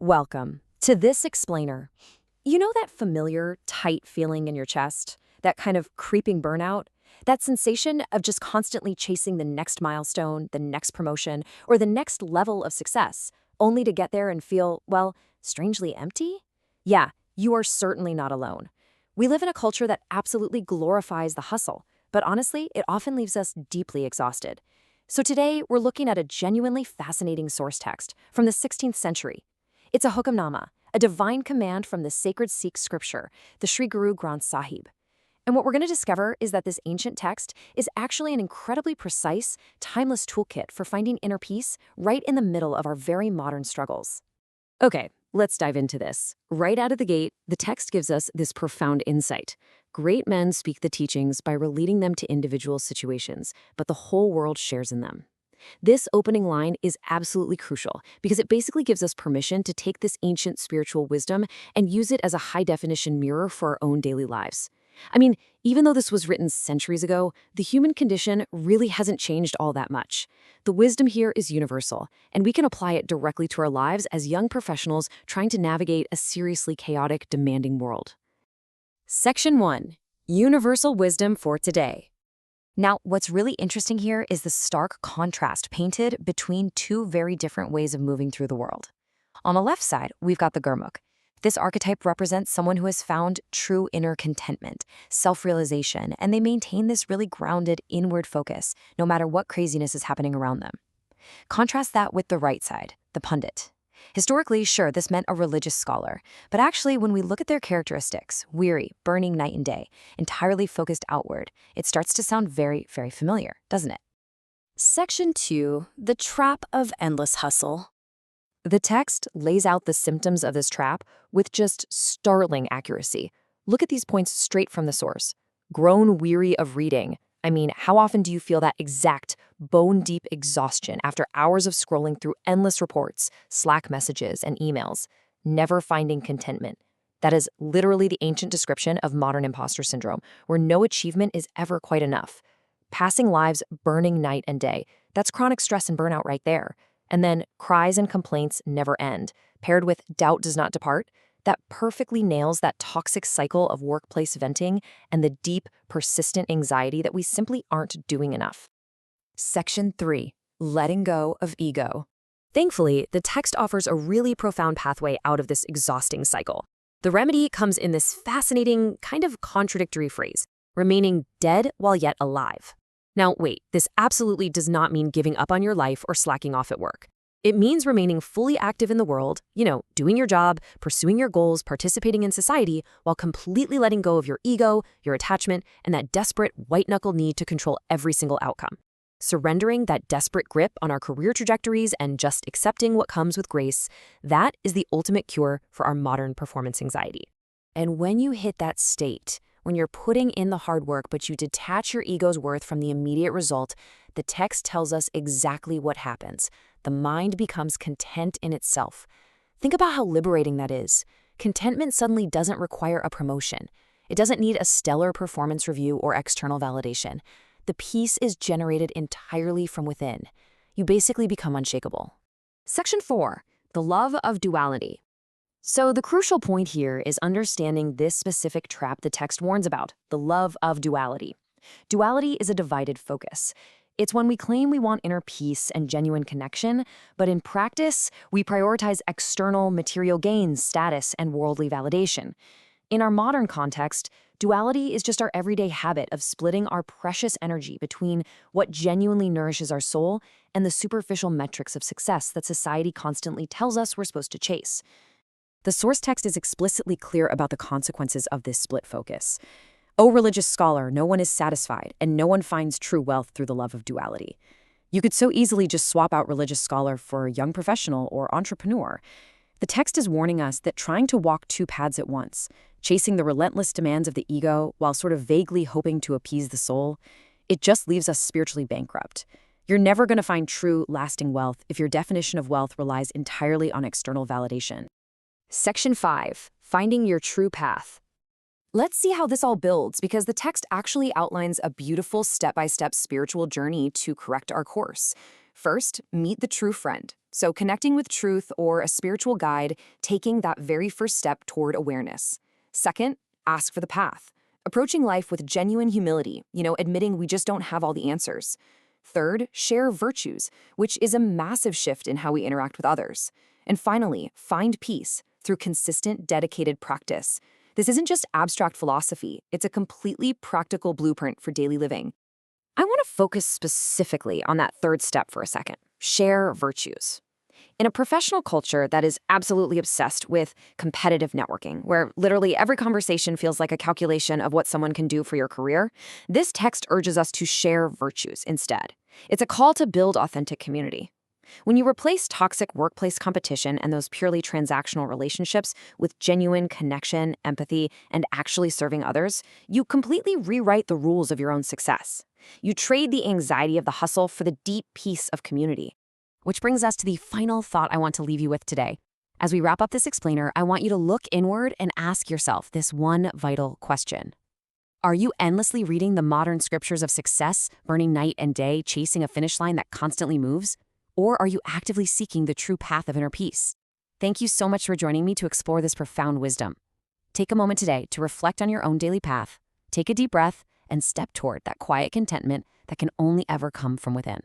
Welcome to this explainer. You know that familiar, tight feeling in your chest? That kind of creeping burnout? That sensation of just constantly chasing the next milestone, the next promotion, or the next level of success, only to get there and feel, well, strangely empty? Yeah, you are certainly not alone. We live in a culture that absolutely glorifies the hustle, but honestly, it often leaves us deeply exhausted. So today, we're looking at a genuinely fascinating source text from the 16th century. It's a Hukamnama, a divine command from the sacred Sikh scripture, the Sri Guru Granth Sahib. And what we're going to discover is that this ancient text is actually an incredibly precise, timeless toolkit for finding inner peace right in the middle of our very modern struggles. Okay, let's dive into this. Right out of the gate, the text gives us this profound insight. Great men speak the teachings by relating them to individual situations, but the whole world shares in them. This opening line is absolutely crucial because it basically gives us permission to take this ancient spiritual wisdom and use it as a high-definition mirror for our own daily lives. I mean, even though this was written centuries ago, the human condition really hasn't changed all that much. The wisdom here is universal, and we can apply it directly to our lives as young professionals trying to navigate a seriously chaotic, demanding world. Section 1. Universal Wisdom for Today. Now, what's really interesting here is the stark contrast painted between two very different ways of moving through the world. On the left side, we've got the Gurmukh. This archetype represents someone who has found true inner contentment, self-realization, and they maintain this really grounded inward focus, no matter what craziness is happening around them. Contrast that with the right side, the Pandit. Historically, sure, this meant a religious scholar, but actually, when we look at their characteristics, weary, burning night and day, entirely focused outward, it starts to sound very, very familiar, doesn't it? Section 2. The Trap of Endless Hustle. The text lays out the symptoms of this trap with just startling accuracy. Look at these points straight from the source. Grown weary of reading. I mean, how often do you feel that exact bone-deep exhaustion after hours of scrolling through endless reports, Slack messages, and emails, never finding contentment? That is literally the ancient description of modern imposter syndrome, where no achievement is ever quite enough. Passing lives burning night and day, that's chronic stress and burnout right there. And then cries and complaints never end, paired with doubt does not depart. That perfectly nails that toxic cycle of workplace venting and the deep, persistent anxiety that we simply aren't doing enough. Section 3. Letting go of ego. Thankfully, the text offers a really profound pathway out of this exhausting cycle. The remedy comes in this fascinating, kind of contradictory phrase, remaining dead while yet alive. Now, wait, this absolutely does not mean giving up on your life or slacking off at work. It means remaining fully active in the world, doing your job, pursuing your goals, participating in society, while completely letting go of your ego, your attachment, and that desperate white-knuckle need to control every single outcome. Surrendering that desperate grip on our career trajectories and just accepting what comes with grace, that is the ultimate cure for our modern performance anxiety. And when you hit that state, when you're putting in the hard work but you detach your ego's worth from the immediate result, the text tells us exactly what happens. The mind becomes content in itself. Think about how liberating that is. Contentment suddenly doesn't require a promotion. It doesn't need a stellar performance review or external validation. The peace is generated entirely from within. You basically become unshakable. Section 4. The Love of Duality. So the crucial point here is understanding this specific trap the text warns about, the love of duality. Duality is a divided focus. It's when we claim we want inner peace and genuine connection, but in practice, we prioritize external material gains, status, and worldly validation. In our modern context, duality is just our everyday habit of splitting our precious energy between what genuinely nourishes our soul and the superficial metrics of success that society constantly tells us we're supposed to chase. The source text is explicitly clear about the consequences of this split focus. O religious scholar, no one is satisfied, and no one finds true wealth through the love of duality. You could so easily just swap out religious scholar for young professional or entrepreneur. The text is warning us that trying to walk two paths at once, chasing the relentless demands of the ego while sort of vaguely hoping to appease the soul, it just leaves us spiritually bankrupt. You're never going to find true, lasting wealth if your definition of wealth relies entirely on external validation. Section 5. Finding your true path. Let's see how this all builds, because the text actually outlines a beautiful step-by-step spiritual journey to correct our course. First, meet the true friend. So connecting with truth or a spiritual guide, taking that very first step toward awareness. Second, ask for the path. Approaching life with genuine humility, admitting we just don't have all the answers. Third, share virtues, which is a massive shift in how we interact with others. And finally, find peace through consistent, dedicated practice. This isn't just abstract philosophy, it's a completely practical blueprint for daily living. I want to focus specifically on that third step for a second. Share virtues. In a professional culture that is absolutely obsessed with competitive networking, where literally every conversation feels like a calculation of what someone can do for your career, this text urges us to share virtues instead. It's a call to build authentic community. When you replace toxic workplace competition and those purely transactional relationships with genuine connection, empathy, and actually serving others, you completely rewrite the rules of your own success. You trade the anxiety of the hustle for the deep peace of community. Which brings us to the final thought I want to leave you with today. As we wrap up this explainer, I want you to look inward and ask yourself this one vital question. Are you endlessly reading the modern scriptures of success, burning night and day, chasing a finish line that constantly moves? Or are you actively seeking the true path of inner peace? Thank you so much for joining me to explore this profound wisdom. Take a moment today to reflect on your own daily path, take a deep breath, and step toward that quiet contentment that can only ever come from within.